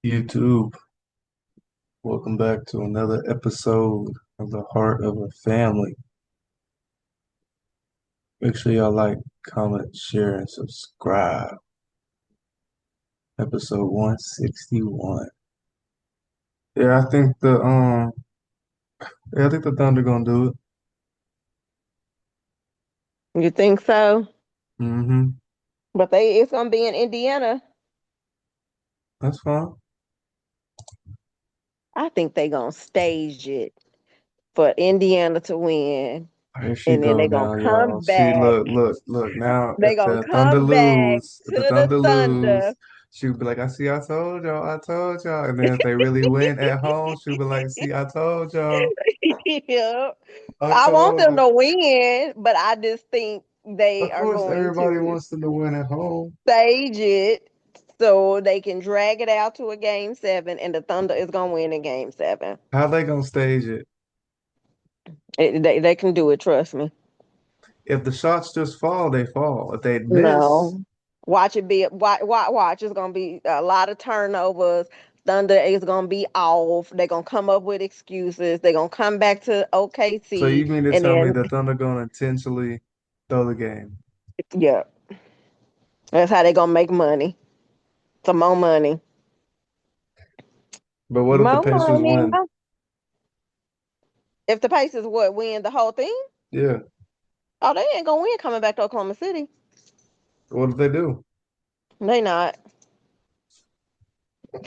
YouTube, welcome back to another episode of The Heart of a Family. Make sure y'all like, comment, share, and subscribe. Episode 161. Yeah, I think the Thunder gonna do it. You think so? Mm-hmm. But it's gonna be in Indiana. That's fine. I think they gonna stage it for Indiana to win, Here she and then go they gonna now, y'all. come See, back. look. Now, They gonna come back If the to the Thunder Thunder. lose, she'll be like, I told y'all, I told y'all. And then if they really win at home, she'll be like, see, I told y'all, Yep. I I want told them them. to win, but I just think they Of are course, going everybody to wants them to win at home. stage it so they can drag it out to a game 7, and the Thunder is gonna win in game 7. How they gonna stage it? They can do it, trust me. If the shots just fall, they fall. If they miss, No. Watch it be watch. It's gonna be a lot of turnovers. Thunder is gonna be off. They're gonna come up with excuses. They're gonna come back to so OKC you mean to and tell me then the Thunder gonna intentionally throw the game? yeah, that's how they're gonna make money. Some more money. But what if the More Pacers money. win? If the Pacers would win the whole thing, Yeah. oh they ain't gonna win coming back to Oklahoma City. What if they do? They not.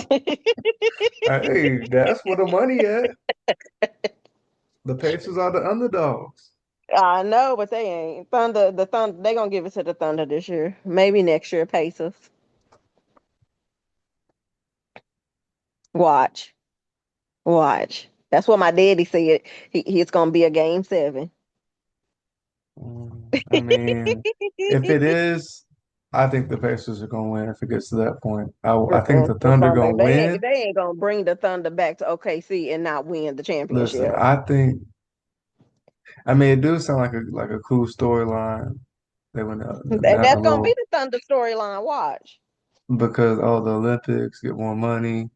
Hey, that's where the money at. The Pacers are the underdogs. I know, but they ain't. The Thunder, they gonna give it to the Thunder this year. Maybe next year, Pacers. Watch. Watch. That's what my daddy said. It's gonna be a game 7. I mean, if it is, I think the Pacers are gonna win if it gets to that point. I think Mm-mm. the The Thunder Thunder, gonna win. they ain't gonna bring the Thunder back to OKC and not win the Listen, championship. I mean, it do sound like a cool storyline. They went And down a that's gonna be little the Thunder storyline. Watch. because all the Olympics get more money.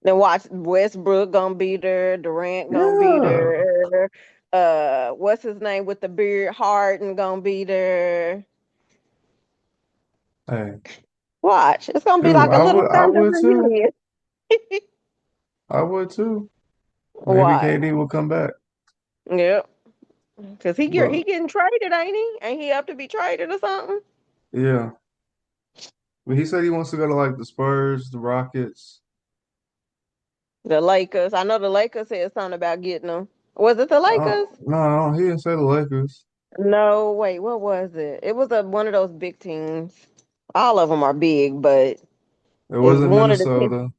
Then watch Westbrook gonna be there, Durant gonna be Yeah. there. What's his name with the beard? Harden gonna be there. Hey, Watch. It's gonna be shoot, like a little I Thunder would too. reunion. I would too. Maybe Watch. KD will come back. Yep. Cause he But getting traded, ain't he? Ain't he up to be traded or something? yeah. But he said he wants to go to like the Spurs, the Rockets. The Lakers. I know the Lakers said something about getting them. Was it the Lakers? No, he didn't say the Lakers. No, wait, what was it? It was one of those big teams. All of them are big, but It it's wasn't one of the teams. Minnesota.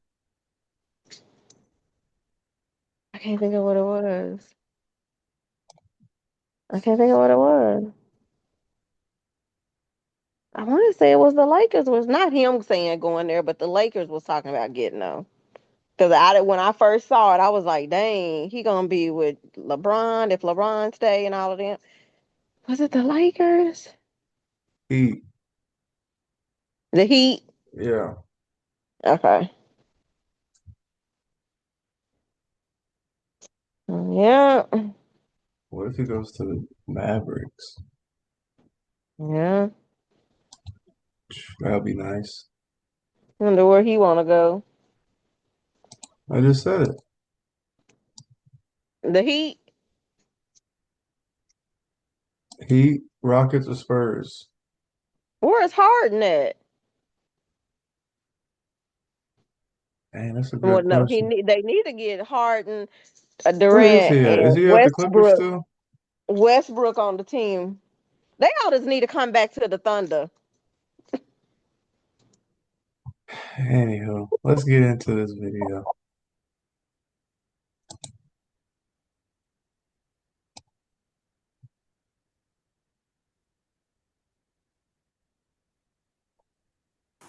I can't think of what it was. I can't think of what it was. I want to say it was the Lakers. It was not him saying going there, but the Lakers was talking about getting them. Because when I first saw it, I was like, dang, he gonna be with LeBron if LeBron stay and all of them. Was it the Lakers? Heat. The Heat? Yeah. Okay. Yeah. What if he goes to the Mavericks? Yeah. That'd be nice. Wonder where he wanna go. I just said it. The Heat. Heat, Rockets, or Spurs? Where's Harden at? Dang, that's a Well, good no, question. they need to get Harden, Where is Durant, he at? Is and he at the Clippers still? Westbrook on the team. They all just need to come back to the Thunder. Anywho, let's get into this video.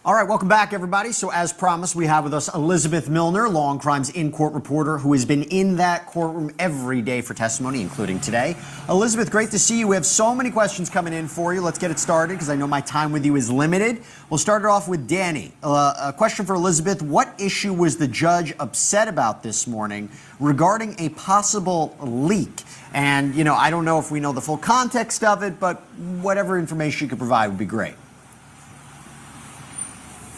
All right, welcome back, everybody. So as promised, we have with us Elizabeth Milner, Law and Crimes in-court reporter who has been in that courtroom every day for testimony, including today. Elizabeth, great to see you. We have so many questions coming in for you. Let's get it started because I know my time with you is limited. We'll start it off with Danny. A question for Elizabeth. What issue was the judge upset about this morning regarding a possible leak? And, you know, I don't know if we know the full context of it, but whatever information you could provide would be great.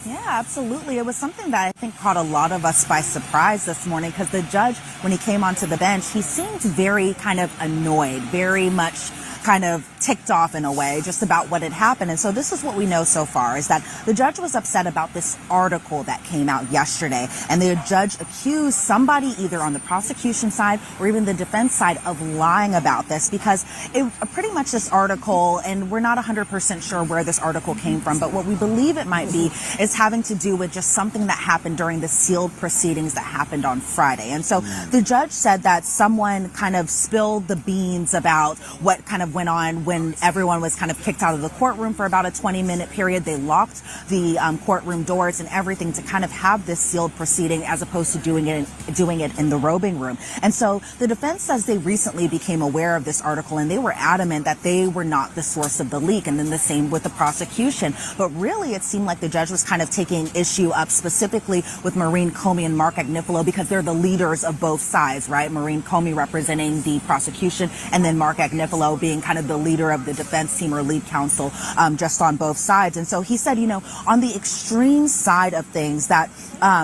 Yeah, absolutely. It was something that I think caught a lot of us by surprise this morning because the judge, when he came onto the bench, he seemed very kind of annoyed, very much kind of ticked off in a way just about what had happened. And so this is what we know so far is that the judge was upset about this article that came out yesterday. And the judge accused somebody either on the prosecution side or even the defense side of lying about this because it pretty much this article, and we're not 100% sure where this article came from, but what we believe it might be is having to do with just something that happened during the sealed proceedings that happened on Friday. And so the judge said that someone kind of spilled the beans about what kind of went on when everyone was kind of kicked out of the courtroom for about a 20-minute period. They locked the courtroom doors and everything to kind of have this sealed proceeding as opposed to doing it in the robing room. And so the defense says they recently became aware of this article and they were adamant that they were not the source of the leak, and then the same with the prosecution. But really it seemed like the judge was kind of taking issue up specifically with Maureen Comey and Mark Agnifilo because they're the leaders of both sides, right? Maureen Comey representing the prosecution and then Mark Agnifilo being kind of the leader of the defense team or lead counsel just on both sides. And so he said, you know, on the extreme side of things that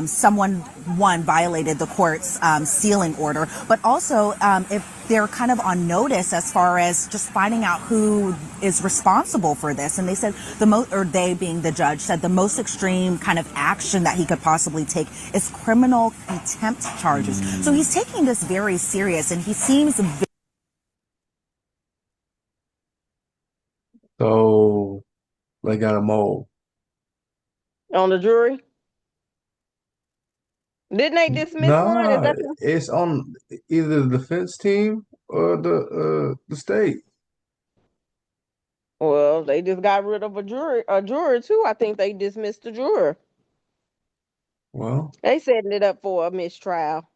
someone violated the court's sealing order, but also if they're kind of on notice as far as just finding out who is responsible for this. And they said they being the judge said the most extreme kind of action that he could possibly take is criminal contempt charges. So he's taking this very serious, and he seems So they got a mole on the jury. Didn't they dismiss one? Is Nah, that it's on either the defense team or the state. well, they just got rid of a juror too. I think they dismissed the juror. Well, They setting it up for a mistrial.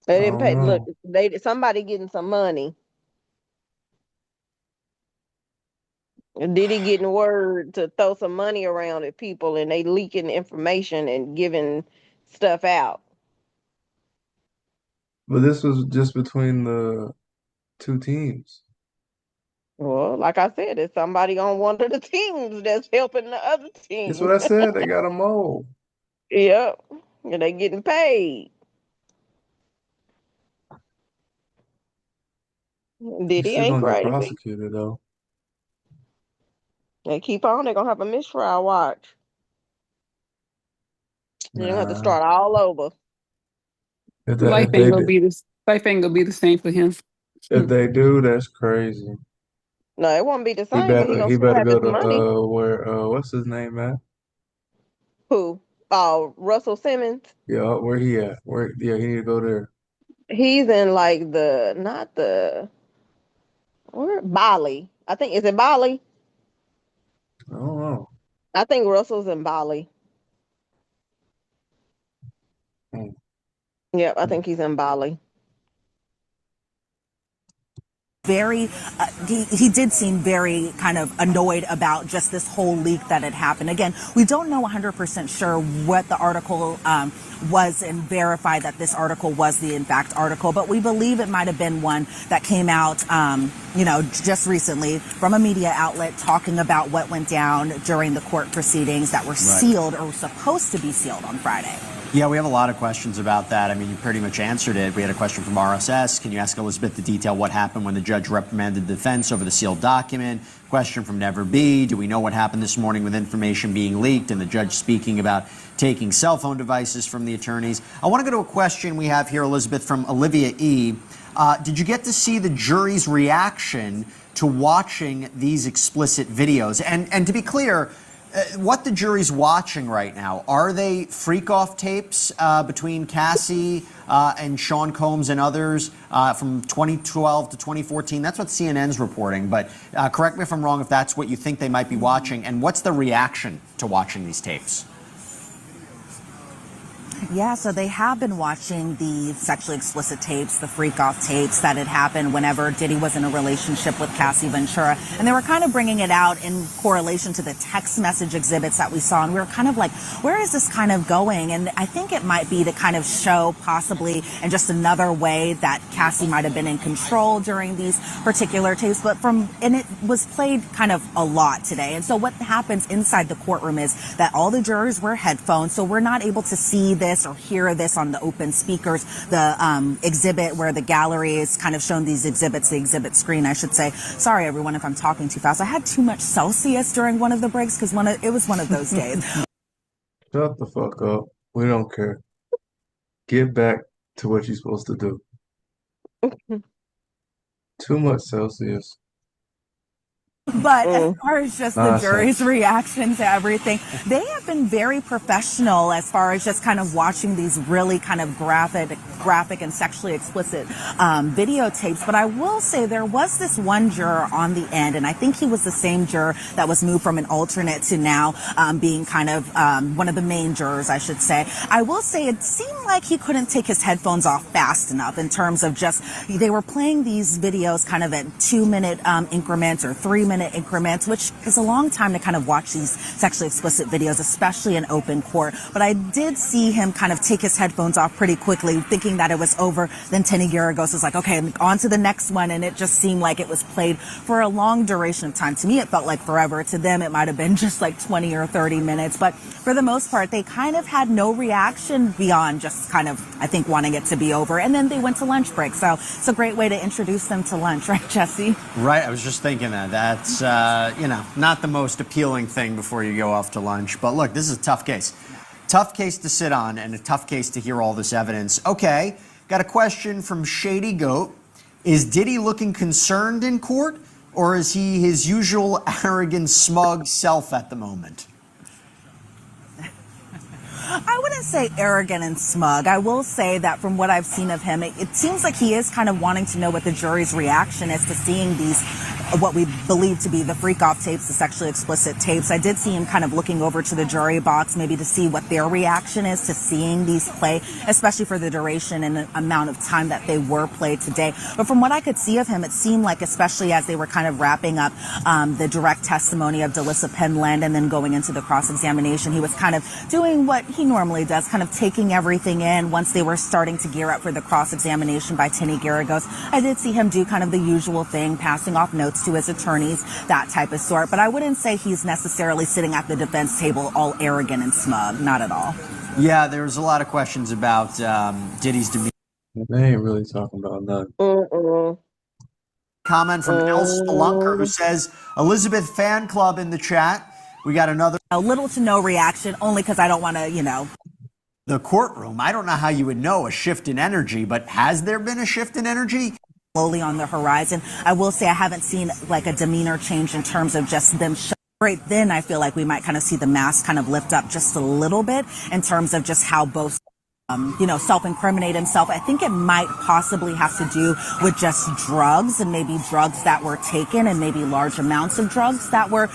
They I didn't don't pay. Look, know. somebody getting some money. Diddy getting word to throw some money around at people, and they leaking information and giving stuff out. But this was just between the two teams. Well, like I said, it's somebody on one of the teams that's helping the other That's team. what I said. They got a mole. Yep, and they getting paid. He's Diddy still ain't gonna get crazy. prosecuted though. They keep on. They're gonna have a mistrial. Watch. They're gonna have to Nah. start all over. If that Life ain't gonna be this. Life ain't gonna be the same for him. if they do, that's crazy. No, it won't be the He same, but he better gonna he still better have go his to money. where what's his name, man? Who? Oh, Russell Simmons. Yeah, where he at? Where yeah, he need to go there. He's in like not the where Bali. I think is it Bali? I don't know. I think Russell's in Bali. Hmm. Yep, I think he's in Bali. he did seem very kind of annoyed about just this whole leak that had happened. Again, we don't know 100% sure what the article was and verify that this article was the in fact article, but we believe it might have been one that came out, just recently from a media outlet talking about what went down during the court proceedings that were sealed or were supposed to be sealed on Friday. Yeah, we have a lot of questions about that. I mean, you pretty much answered it. We had a question from RSS. Can you ask Elizabeth to detail what happened when the judge reprimanded the defense over the sealed document? Question from Never Be. Do we know what happened this morning with information being leaked and the judge speaking about taking cell phone devices from the attorneys? I want to go to a question we have here, Elizabeth, from Olivia E. Did you get to see the jury's reaction to watching these explicit videos? And to be clear, what the jury's watching right now, are they freak-off tapes between Cassie and Sean Combs and others from 2012 to 2014? That's what CNN's reporting, but correct me if I'm wrong if that's what you think they might be watching, and what's the reaction to watching these tapes? Yeah, so they have been watching the sexually explicit tapes, the freak-off tapes that had happened whenever Diddy was in a relationship with Cassie Ventura. And they were kind of bringing it out in correlation to the text message exhibits that we saw. And we were kind of like, where is this kind of going? And I think it might be to kind of show possibly in just another way that Cassie might have been in control during these particular tapes. And it was played kind of a lot today. And so what happens inside the courtroom is that all the jurors wear headphones, so we're not able to see this or hear this on the open speakers. The exhibit where the gallery is kind of shown these exhibits, the exhibit screen, I should say. Sorry, everyone, if I'm talking too fast. I had too much Celsius during one of the breaks because it was one of those days. Shut the fuck up. We don't care. Get back to what you're supposed to do. Too much Celsius. But as far as just the Nonsense. jury's reaction to everything, they have been very professional as far as just kind of watching these really kind of graphic and sexually explicit videotapes. But I will say there was this one juror on the end, and I think he was the same juror that was moved from an alternate to now being kind of one of the main jurors, I should say. I will say it seemed like he couldn't take his headphones off fast enough in terms of just, they were playing these videos kind of at 2-minute increments or 3-minute increments, which is a long time to kind of watch these sexually explicit videos, especially in open court. But I did see him kind of take his headphones off pretty quickly, thinking that it was over. Then Tenny Garagos was like, okay, on to the next one. And it just seemed like it was played for a long duration of time. To me, it felt like forever. To them, it might have been just like 20 or 30 minutes. But for the most part, they kind of had no reaction beyond just kind of, I think, wanting it to be over. And then they went to lunch break. So it's a great way to introduce them to lunch, right, Jesse? Right, I was just thinking that. That's, not the most appealing thing before you go off to lunch. But look, this is a tough case. Tough case to sit on and a tough case to hear all this evidence. Okay, got a question from Shady Goat. Is Diddy looking concerned in court, or is he his usual arrogant, smug self at the moment? I wouldn't say arrogant and smug. I will say that from what I've seen of him, it seems like he is kind of wanting to know what the jury's reaction is to seeing these, what we believe to be the freak-off tapes, the sexually explicit tapes. I did see him kind of looking over to the jury box, maybe to see what their reaction is to seeing these play, especially for the duration and the amount of time that they were played today. But from what I could see of him, it seemed like, especially as they were kind of wrapping up the direct testimony of Delissa Penland and then going into the cross-examination, he was kind of doing what he normally does, kind of taking everything in. Once they were starting to gear up for the cross-examination by Tenny Garagos, I did see him do kind of the usual thing, passing off notes to his attorneys, that type of sort. But I wouldn't say he's necessarily sitting at the defense table all arrogant and smug. Not at all. Yeah, there's a lot of questions about Diddy's demeanor. They ain't really talking about nothing. Comment from El Spelunker who says, Elizabeth fan club in the chat. We got another. A little to no reaction, only because I don't want to, The courtroom. I don't know how you would know a shift in energy, but has there been a shift in energy? Slowly on the horizon. I will say I haven't seen like a demeanor change in terms of just them. Right then, I feel like we might kind of see the mask kind of lift up just a little bit in terms of just how both self-incriminate himself. I think it might possibly have to do with just drugs and maybe drugs that were taken and maybe large amounts of drugs that were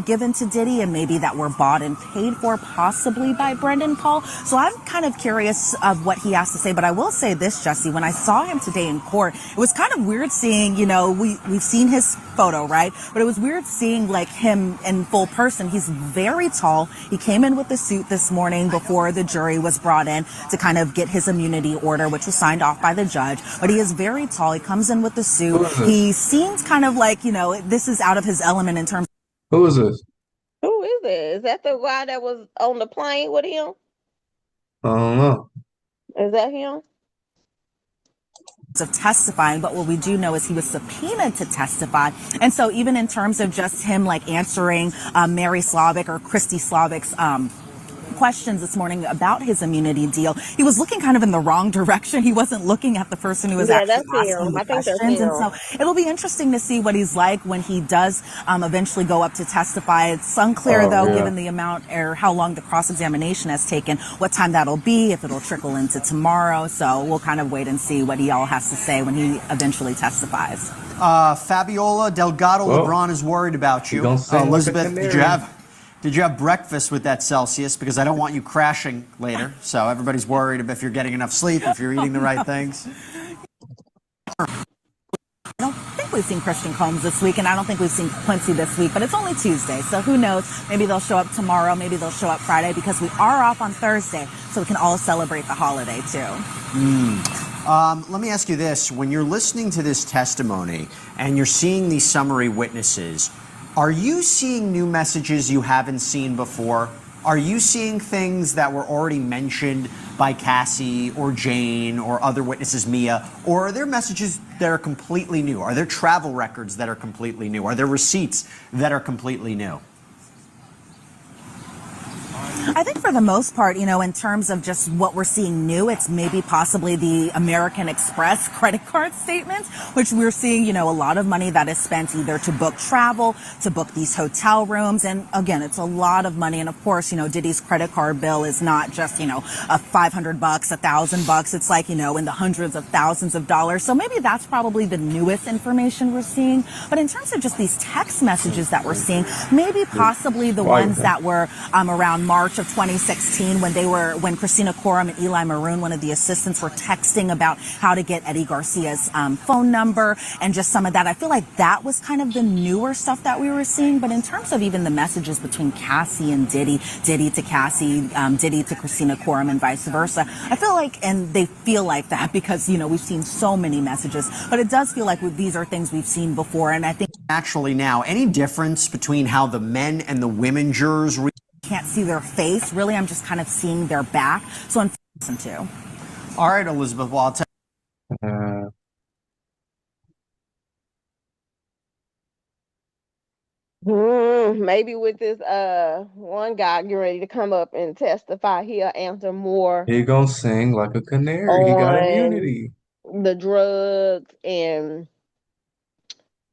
given to Diddy and maybe that were bought and paid for possibly by Brendan Paul. So I'm kind of curious of what he has to say. But I will say this, Jesse, when I saw him today in court, it was kind of weird seeing, we've seen his photo, right? But it was weird seeing like him in full person. He's very tall. He came in with a suit this morning before the jury was brought in to kind of get his immunity order, which was signed off by the judge. But he is very tall. He comes in with the suit. He seems kind of like, this is out of his element in terms. Who is this? Who is it? Is that the guy that was on the plane with him? I don't know. Is that him? Of testifying, but what we do know is he was subpoenaed to testify. And so even in terms of just him like answering Mary Slavic or Christy Slavic's questions this morning about his immunity deal, he was looking kind of in the wrong direction. He wasn't looking at the person who was Yeah, actually that's asking him. the I think that's questions. And him. so it'll be interesting to see what he's like when he does eventually go up to testify. It's unclear, though, Yeah. given the amount or how long the cross-examination has taken, what time that'll be, if it'll trickle into tomorrow. So we'll kind of wait and see what he all has to say when he eventually testifies. Fabiola Delgado Well, LeBron is worried about you. gonna sing like a Elizabeth, canary. did you have breakfast with that Celsius? Because I don't want you crashing later. So everybody's worried if you're getting enough sleep, if you're eating the right things. I don't think we've seen Christian Combs this week, and I don't think we've seen Quincy this week, but it's only Tuesday, so who knows? Maybe they'll show up tomorrow, maybe they'll show up Friday, because we are off on Thursday, so we can all celebrate the holiday, too. Let me ask you this. When you're listening to this testimony and you're seeing these summary witnesses, are you seeing new messages you haven't seen before? Are you seeing things that were already mentioned by Cassie or Jane or other witnesses, Mia? Or are there messages that are completely new? Are there travel records that are completely new? Are there receipts that are completely new? I think for the most part, in terms of just what we're seeing new, it's maybe possibly the American Express credit card statements, which we're seeing, a lot of money that is spent either to book travel, to book these hotel rooms. And again, it's a lot of money. And of course, Diddy's credit card bill is not just, a $500, $1,000. It's like, in the hundreds of thousands of dollars. So maybe that's probably the newest information we're seeing. But in terms of just these text messages that we're seeing, maybe possibly the ones that were around March of 2016 when Christina Coram and Eli Maroon, one of the assistants, were texting about how to get Eddie Garcia's phone number and just some of that. I feel like that was kind of the newer stuff that we were seeing. But in terms of even the messages between Cassie and Diddy, Diddy to Cassie, Diddy to Christina Coram and vice versa, I feel like, and they feel like that because, we've seen so many messages, but it does feel like these are things we've seen before. And I think Actually now, any difference between how the men and the women jurors can't see their face. Really, I'm just kind of seeing their back. So I'm listen to. All right, Elizabeth, well, I'll tell Maybe with this one guy getting ready to come up and testify, he'll answer more He gonna sing like a canary. He got on immunity. the drugs and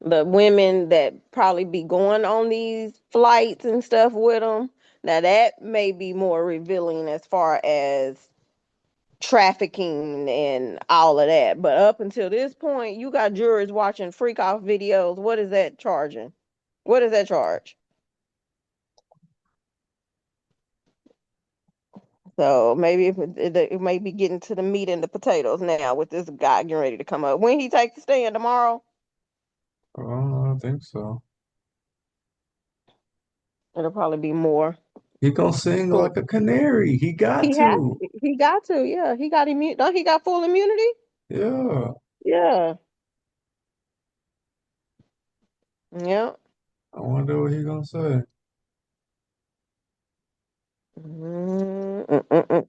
the women that probably be going on these flights and stuff with them. Now that may be more revealing as far as trafficking and all of that. But up until this point, you got jurors watching freak off videos. What is that charging? What is that charge? So maybe if it may be getting to the meat and the potatoes now with this guy getting ready to come up. When he takes the stand tomorrow, Oh, I don't think so. it'll probably be more. He gonna sing Cool. like a canary. He got He has to. he got to, yeah. He got immune. Don't he got full immunity? Yeah. Yeah. Yeah. I wonder what he gonna say. Mm, mm, mm, mm,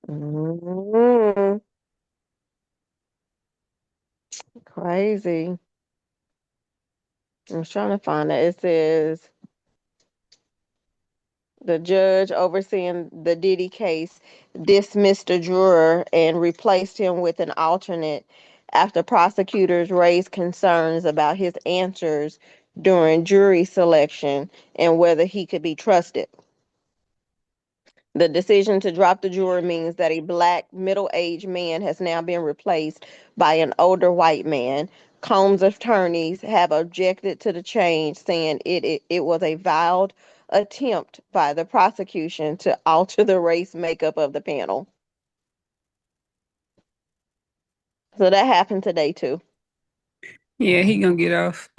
mm. Crazy. I'm trying to find it. It says the judge overseeing the Diddy case dismissed a juror and replaced him with an alternate after prosecutors raised concerns about his answers during jury selection and whether he could be trusted. The decision to drop the juror means that a black middle-aged man has now been replaced by an older white man. Combs' attorneys have objected to the change, saying it was a vile attempt by the prosecution to alter the race makeup of the panel. So that happened today too. Yeah, he gonna get off.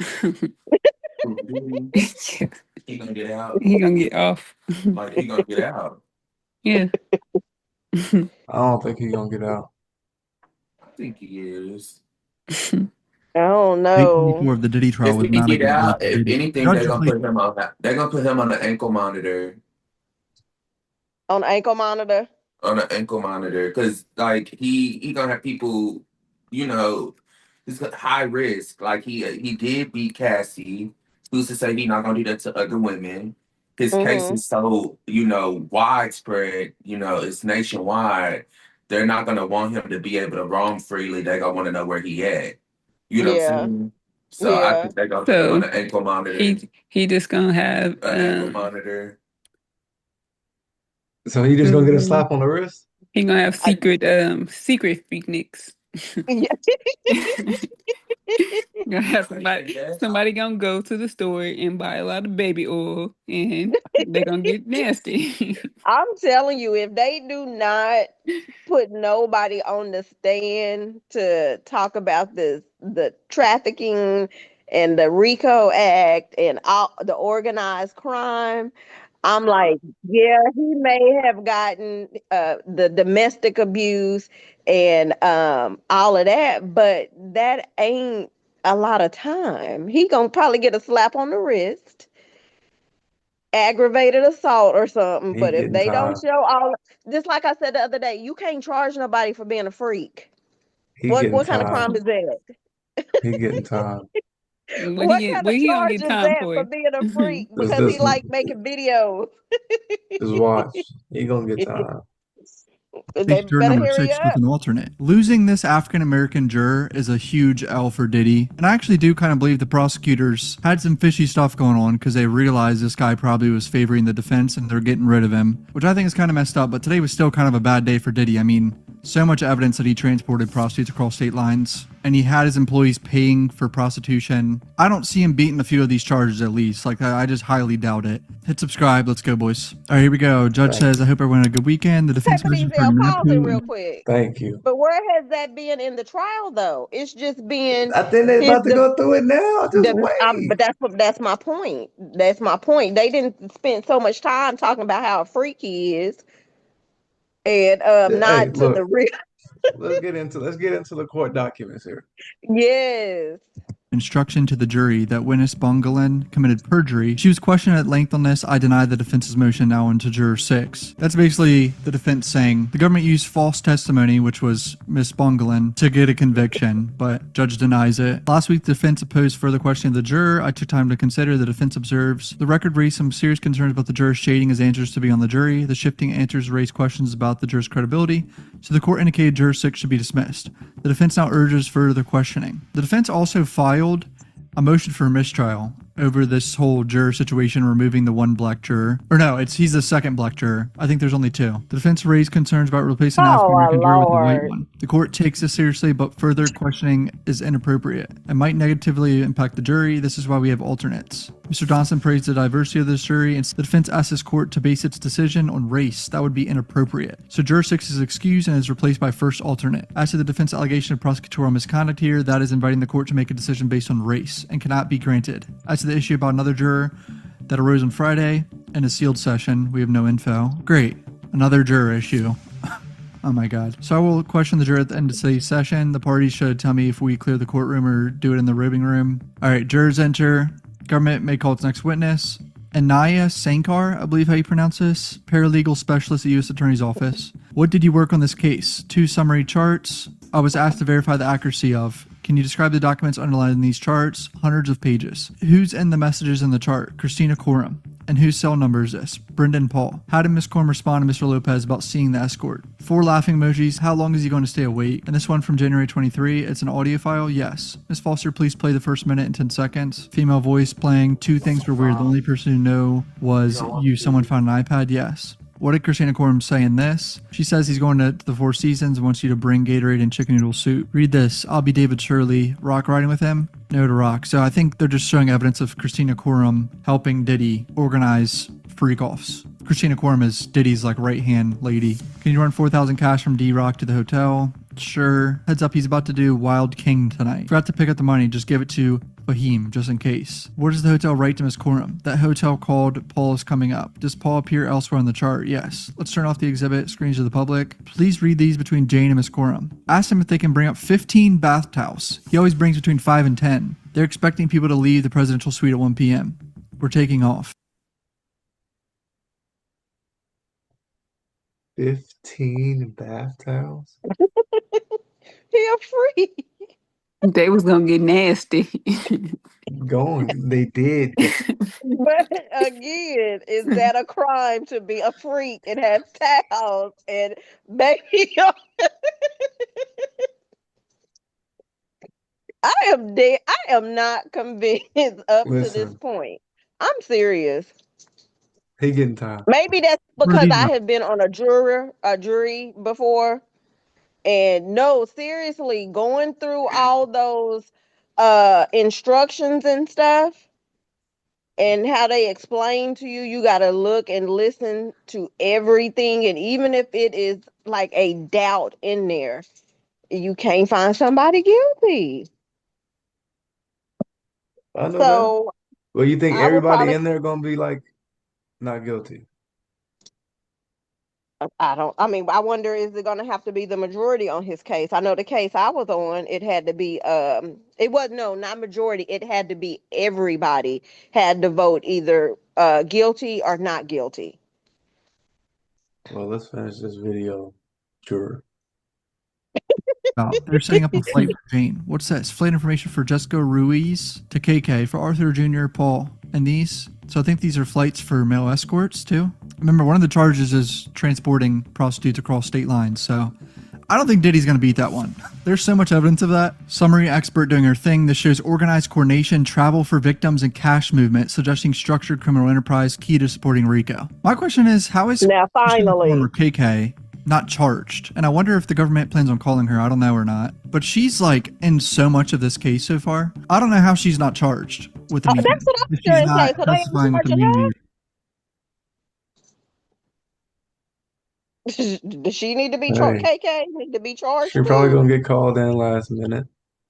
Yeah, He gonna get out. he gonna get off. Like he gonna get out. Yeah. I don't think he gonna get out. I think he is. I don't Day know. 24 of the Diddy trial If was he not a get good day out, for if Diddy. anything, Judge replaced they're gonna put him on the ankle monitor. On the ankle monitor. On the ankle monitor, because like he gonna have people, you know, it's high risk. Like he did beat Cassie. who's to say he's not gonna do that to other women? His case Mm-hmm. is so, widespread, it's nationwide. They're not gonna want him to be able to roam freely. They're gonna want to know where he at. You know what I'm Yeah. saying? So I Yeah. think they're gonna put him on So an ankle monitor. he just gonna have An ankle monitor. So he just gonna get a mhm. slap on the wrist? He gonna have I, secret picnics. yeah. Gonna have somebody gonna go to the store and buy a lot of baby oil, and they're gonna get nasty. I'm telling you, if they do not put nobody on the stand to talk about the trafficking and the RICO Act and all the organized crime, I'm like, yeah, he may have gotten the domestic abuse and all of that, but that ain't a lot of time. He gonna probably get a slap on the wrist, aggravated assault or something. He But if getting they don't time. show all, just like I said the other day, you can't charge nobody for being a freak. He What getting what kind of time. crime is that? He getting time. What he gonna Charge get is time that for? for being a freak Just because he this, like making videos? just watch. He gonna get time. They Speaks juror better number hurry 6 with up. an alternate. Losing this African American juror is a huge L for Diddy. And I actually do kind of believe the prosecutors had some fishy stuff going on because they realized this guy probably was favoring the defense and they're getting rid of him, which I think is kind of messed up. But today was still kind of a bad day for Diddy. I mean, so much evidence that he transported prostitutes across state lines and he had his employees paying for prostitution. I don't see him beating a few of these charges at least. Like, I just highly doubt it. Hit subscribe. Let's go, boys. All right, here we go. Judge Thank says, I you. hope everyone had a good weekend. The defense Paper motion these for L, pause it Napu real and quick. Thank you. But where has that been in the trial though? It's just been I think they his about to go through it now. Just but wait. that's my point. That's my point. They didn't spend so much time talking about how a freak he is and Hey, not to the look. real. Let's get into the court documents here. Yes. instruction to the jury that witness Bongolan committed perjury. She was questioned at length on this. I deny the defense's motion now into juror 6. That's basically the defense saying the government used false testimony, which was Miss Bongolan, to get a conviction, but judge denies it. Last week, the defense opposed further questioning of the juror. I took time to consider. The defense observes the record raised some serious concerns about the juror shading his answers to be on the jury. The shifting answers raised questions about the juror's credibility, so the court indicated juror 6 should be dismissed. The defense now urges further questioning. The defense also filed a motion for a mistrial over this whole juror situation, removing the one black juror. Or no, he's the second black juror. I think there's only 2. The defense raised concerns about replacing an Oh African my American juror with a white lord. one. The court takes this seriously, but further questioning is inappropriate. It might negatively impact the jury. This is why we have alternates. Mr. Johnson praised the diversity of this jury, and the defense asked this court to base its decision on race. That would be inappropriate. So juror 6 is excused and is replaced by first alternate. As to the defense allegation of prosecutorial misconduct here, that is inviting the court to make a decision based on race and cannot be granted. As to the issue about another juror that arose on Friday in a sealed session, we have no info. Great. Another juror issue. Oh my god. So I will question the juror at the end of today's session. The parties should tell me if we clear the courtroom or do it in the robing room. Alright, jurors enter. Government may call its next witness. Anaya Sankar, I believe how you pronounce this, paralegal specialist at U.S. Attorney's Office. What did you work on this case? 2 summary charts. I was asked to verify the accuracy of. Can you describe the documents underlined in these charts? Hundreds of pages. Who's in the messages in the chart? Christina Coram. And whose cell number is this? Brendan Paul. How did Miss Coram respond to Mr. Lopez about seeing the escort? 4 laughing emojis. How long is he going to stay awake? And this one from January 23. It's an audio file? Yes. Miss Foster, please play the first minute and 10 seconds. Female voice playing. 2 things were weird. The only person who know was you. Someone found an iPad? Yes. What did Christina Coram say in this? She says he's going to the Four Seasons and wants you to bring Gatorade and chicken noodle soup. Read this. I'll be David Shirley. Rock riding with him? No to Rock. So I think they're just showing evidence of Christina Coram helping Diddy organize freak-offs. Christina Coram is Diddy's right-hand lady. Can you run 4,000 cash from D-Rock to the hotel? Sure. Heads up, he's about to do Wild King tonight. Forgot to pick up the money. Just give it to Fahim, just in case. What does the hotel write to Miss Coram? That hotel called Paul is coming up. Does Paul appear elsewhere on the chart? Yes. Let's turn off the exhibit screens to the public. Please read these between Jane and Miss Coram. Ask him if they can bring up 15 bath towels. He always brings between 5 and 10. They're expecting people to leave the presidential suite at 1 p.m. We're taking off. 15 bath towels? He a freak. They was gonna get nasty. Going. They did. But again, is that a crime to be a freak and have towels and baby? I am dead. I am not convinced up to this Listen, point. I'm serious. he getting tired. Maybe that's What are because these I about? have been on a jury before. And no, seriously, going through all those instructions and stuff and how they explain to you, you got to look and listen to everything. And even if it is like a doubt in there, you can't find somebody guilty. I know that. So Well, you think I would everybody probably, in there gonna be like not guilty? I don't, I mean, I wonder, is it going to have to be the majority on his case? I know the case I was on, it had to be, it was, no, not majority. It had to be everybody had to vote either guilty or not guilty. Well, let's finish this video. Juror. They're setting up a flight for Jane. What's this? Flight information for Jessica Ruiz to KK, for Arthur Jr., Paul, and these. So I think these are flights for male escorts too. Remember, one of the charges is transporting prostitutes across state lines. So I don't think Diddy's going to beat that one. There's so much evidence of that. Summary expert doing her thing. This shows organized coordination, travel for victims, and cash movement, suggesting structured criminal enterprise key to supporting RICO. My question is, how is Now, Christian finally, or KK not charged? And I wonder if the government plans on calling her. I don't know or not. But she's like in so much of this case so far. I don't know how she's not charged with that's immunity. what I'm If she's going to not say. So they ain't testifying with charging her? immunity. Does she need to be charged? Hey, KK need to be charged she probably too? gonna get called in last minute.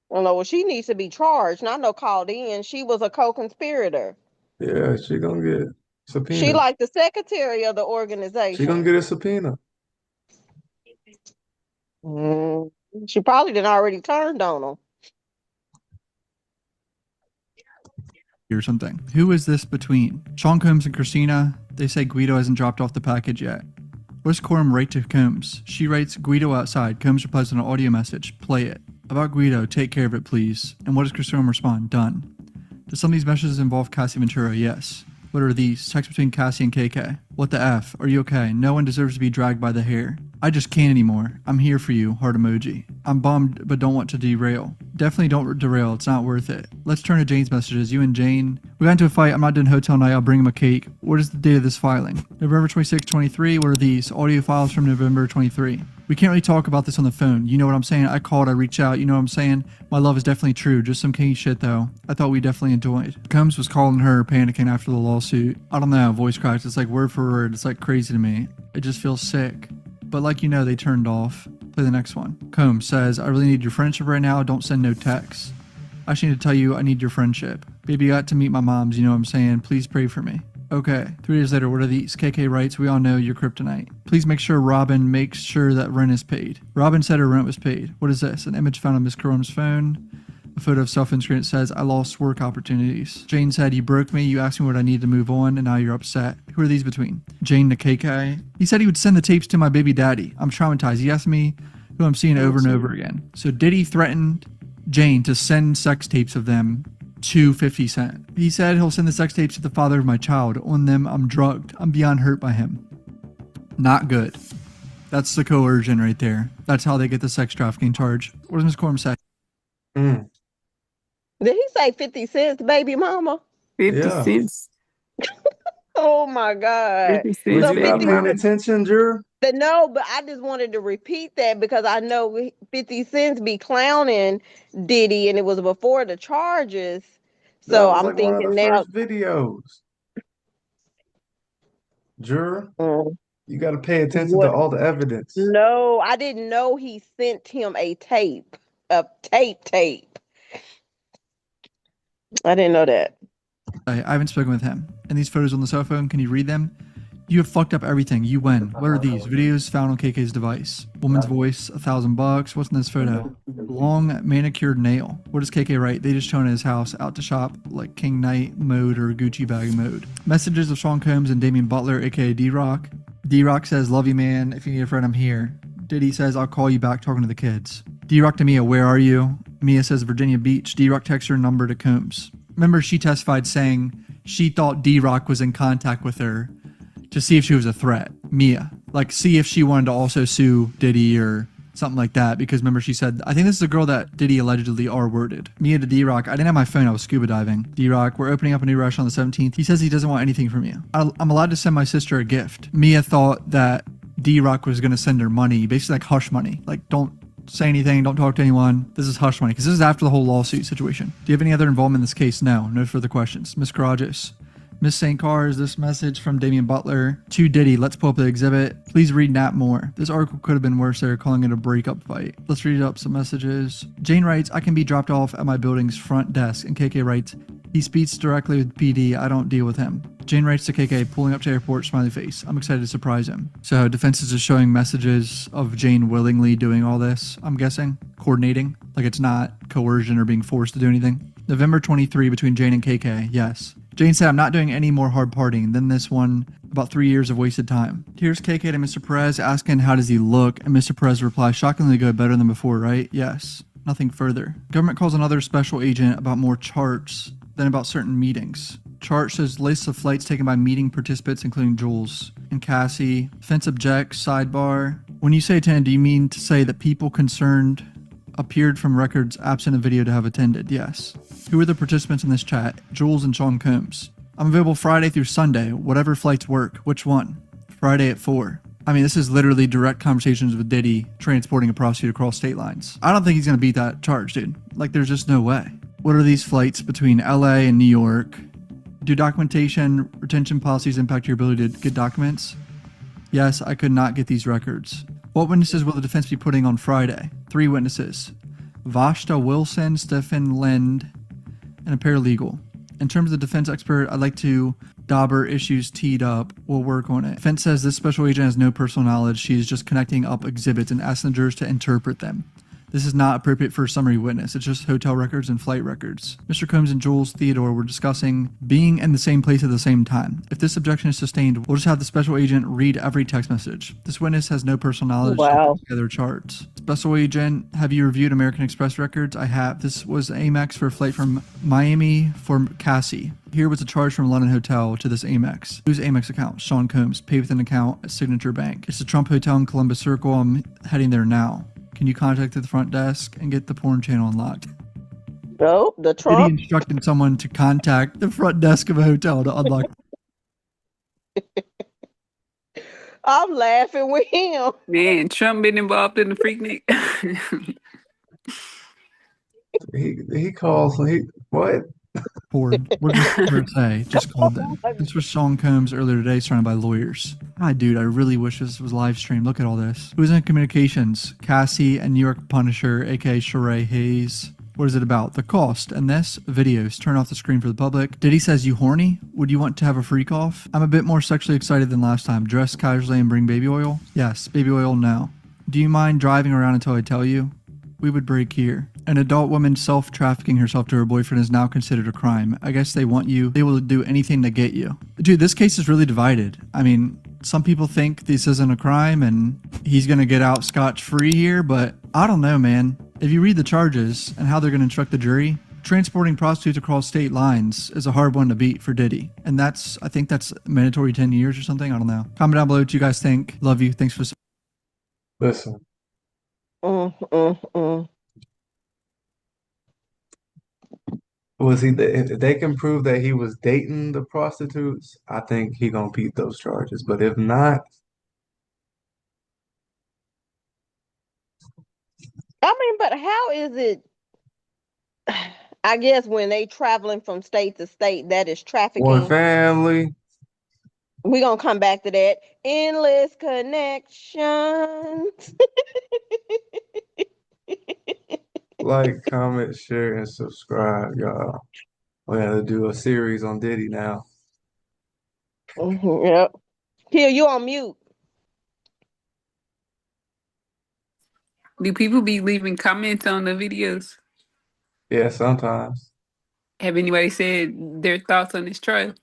Well, no, well, she needs to be charged, not no called in. She was a co-conspirator. Yeah, she gonna get She subpoena. like the secretary of the She gonna organization. get a subpoena. Mm, she probably did already turned on him. Or something. Who is this between? Sean Combs and Christina. They say Guido hasn't dropped off the package yet. What does Corum write to Combs? She writes, Guido outside. Combs replies with an audio message. Play it. About Guido, take care of it, please. And what does Christina respond? Done. Do some of these messages involve Cassie Ventura? Yes. What are these? Text between Cassie and KK. What the F? Are you okay? No one deserves to be dragged by the hair. I just can't anymore. I'm here for you. Heart emoji. I'm bummed, but don't want to derail. Definitely don't derail. It's not worth it. Let's turn to Jane's messages. You and Jane. We got into a fight. I'm not doing hotel night. I'll bring him a cake. What is the date of this filing? November 26, 23. What are these? Audio files from November 23. We can't really talk about this on the phone. You know what I'm saying? I called, I reached out. You know what I'm saying? My love is definitely true. Just some kinky shit, though. I thought we definitely enjoyed. Combs was calling her, panicking after the lawsuit. I don't know. Voice cracks. It's like word for word. It's like crazy to me. It just feels sick. But like you know, they turned off. Play the next one. Combs says, I really need your friendship right now. Don't send no texts. I actually need to tell you I need your friendship. Baby, I got to meet my moms. You know what I'm saying? Please pray for me. Okay. 3 days later, what are these? KK writes, we all know you're kryptonite. Please make sure Robin makes sure that rent is paid. Robin said her rent was paid. What is this? An image found on Miss Corum's phone. A photo of self-inscreen. It says, I lost work opportunities. Jane said, you broke me. You asked me what I need to move on, and now you're upset. Who are these between? Jane to KK. He said he would send the tapes to my baby daddy. I'm traumatized. He asked me who I'm seeing over and over again. So Diddy threatened Jane to send sex tapes of them to 50 Cent. He said he'll send the sex tapes to the father of my child. On them, I'm drugged. I'm beyond hurt by him. Not good. That's the coercion right there. That's how they get the sex trafficking charge. What does Ms. Corum say? Mm, Did he say 50 cents, baby mama? 50 yeah. cents. Oh my God. 50 Was cents, So you baby not 50 paying mama. attention, Juror? no, but I just wanted to repeat that because I know 50 cents be clowning Diddy and it was before the charges. That So was I'm like one of the thinking now, first videos. Juror, mm, you got to pay attention to what? all the evidence. No, I didn't know he sent him a tape, tape. I didn't know that. I haven't spoken with him. And these photos on the cell phone, can you read them? You have fucked up everything. You win. What are these? Videos found on KK's device. Woman's voice, $1,000. What's in this photo? Long manicured nail. What does KK write? They just shown at his house, out to shop, like King Knight mode or Gucci bag mode. Messages of Sean Combs and Damian Butler, aka D-Rock. D-Rock says, love you, man. If you need a friend, I'm here. Diddy says, I'll call you back talking to the kids. D-Rock to Mia, where are you? Mia says Virginia Beach. D-Rock texts her number to Combs. Remember, she testified saying she thought D-Rock was in contact with her to see if she was a threat. Mia. Like, see if she wanted to also sue Diddy or something like that. Because remember, she said, I think this is the girl that Diddy allegedly R-worded. Mia to D-Rock. I didn't have my phone. I was scuba diving. D-Rock, we're opening up a new restaurant on the 17th. He says he doesn't want anything from you. I'm allowed to send my sister a gift. Mia thought that D-Rock was going to send her money. Basically like hush money. Like, don't say anything, don't talk to anyone. This is hush money, because this is after the whole lawsuit situation. Do you have any other involvement in this case? No. No further questions. Miss Carajos. Miss St. Cars, this message from Damian Butler to Diddy. Let's pull up the exhibit. Please read Nat more. This article could have been worse. They're calling it a breakup fight. Let's read up some messages. Jane writes, I can be dropped off at my building's front desk. And KK writes, he speaks directly with PD. I don't deal with him. Jane writes to KK, pulling up to airport, smiley face. I'm excited to surprise him. So defense is just showing messages of Jane willingly doing all this, I'm guessing. Coordinating. Like it's not coercion or being forced to do anything. November 23 between Jane and KK. Yes. Jane said, I'm not doing any more hard partying than this one. About 3 years of wasted time. Here's KK to Mr. Perez asking how does he look, and Mr. Perez replies, shockingly good, better than before, right? Yes. Nothing further. Government calls another special agent about more charts than about certain meetings. Chart shows lists of flights taken by meeting participants, including Jules and Cassie. Defense objects, sidebar. When you say attended, do you mean to say that people concerned appeared from records absent a video to have attended? Yes. Who are the participants in this chat? Jules and Sean Combs. I'm available Friday through Sunday, whatever flights work. Which one? Friday at 4. I mean, this is literally direct conversations with Diddy transporting a prostitute across state lines. I don't think he's going to beat that charge, dude. Like, there's just no way. What are these flights between LA and New York? Do documentation retention policies impact your ability to get documents? Yes, I could not get these records. What witnesses will the defense be putting on Friday? 3 witnesses. Vashta Wilson, Stephen Lind, and a paralegal. In terms of the defense expert, I'd like to Dauber issues teed up. We'll work on it. Defense says this special agent has no personal knowledge. She is just connecting up exhibits and asking the jurors to interpret them. This is not appropriate for a summary witness. It's just hotel records and flight records. Mr. Combs and Jules Theodore were discussing being in the same place at the same time. If this objection is sustained, we'll just have the special agent read every text message. This witness has no personal knowledge. Wow. Together charts. Special agent, have you reviewed American Express records? I have. This was Amex for a flight from Miami for Cassie. Here was a charge from London Hotel to this Amex. Whose Amex account? Sean Combs. Paid with an account at Signature Bank. It's the Trump Hotel in Columbus Circle. I'm heading there now. Can you contact the front desk and get the porn channel unlocked? Oh, the Diddy Trump. instructed someone to contact the front desk of a hotel to unlock. I'm laughing with him. Man, Trump been involved in the Freaknik. He calls what? Board. What did the say? Just called them. This was Sean Combs earlier today, surrounded by lawyers. God, dude, I really wish this was live stream. Look at all this. Who's in communications? Cassie and New York Punisher, aka Sheree Hayes. What is it about? The cost. And this, videos. Turn off the screen for the public. Diddy says, you horny? Would you want to have a freak off? I'm a bit more sexually excited than last time. Dress casually and bring baby oil? Yes. Baby oil, no. Do you mind driving around until I tell you? We would break here. An adult woman self-trafficking herself to her boyfriend is now considered a crime. I guess they want you. They will do anything to get you. Dude, this case is really divided. I mean, some people think this isn't a crime and he's going to get out scotch-free here, but I don't know, man. If you read the charges and how they're going to instruct the jury, transporting prostitutes across state lines is a hard one to beat for Diddy. And I think that's mandatory 10 years or something. I don't know. Comment down below what you guys think. Love you. Thanks for... Listen. Was he? If they can prove that he was dating the prostitutes, I think he gonna beat those charges. But if not, I mean, but how is it? I guess when they traveling from state to state, that is trafficking. one family. We're gonna come back to that. Endless connections. Like, comment, share, and subscribe, y'all. We gotta do a series on Diddy now. Yep. Here, you on mute. Do people be leaving comments on the videos? Yeah, sometimes. Have anybody said their thoughts on this trial?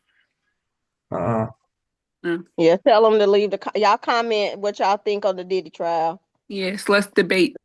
Yeah, tell them to leave y'all comment what y'all think on the Diddy trial. Yes, let's debate.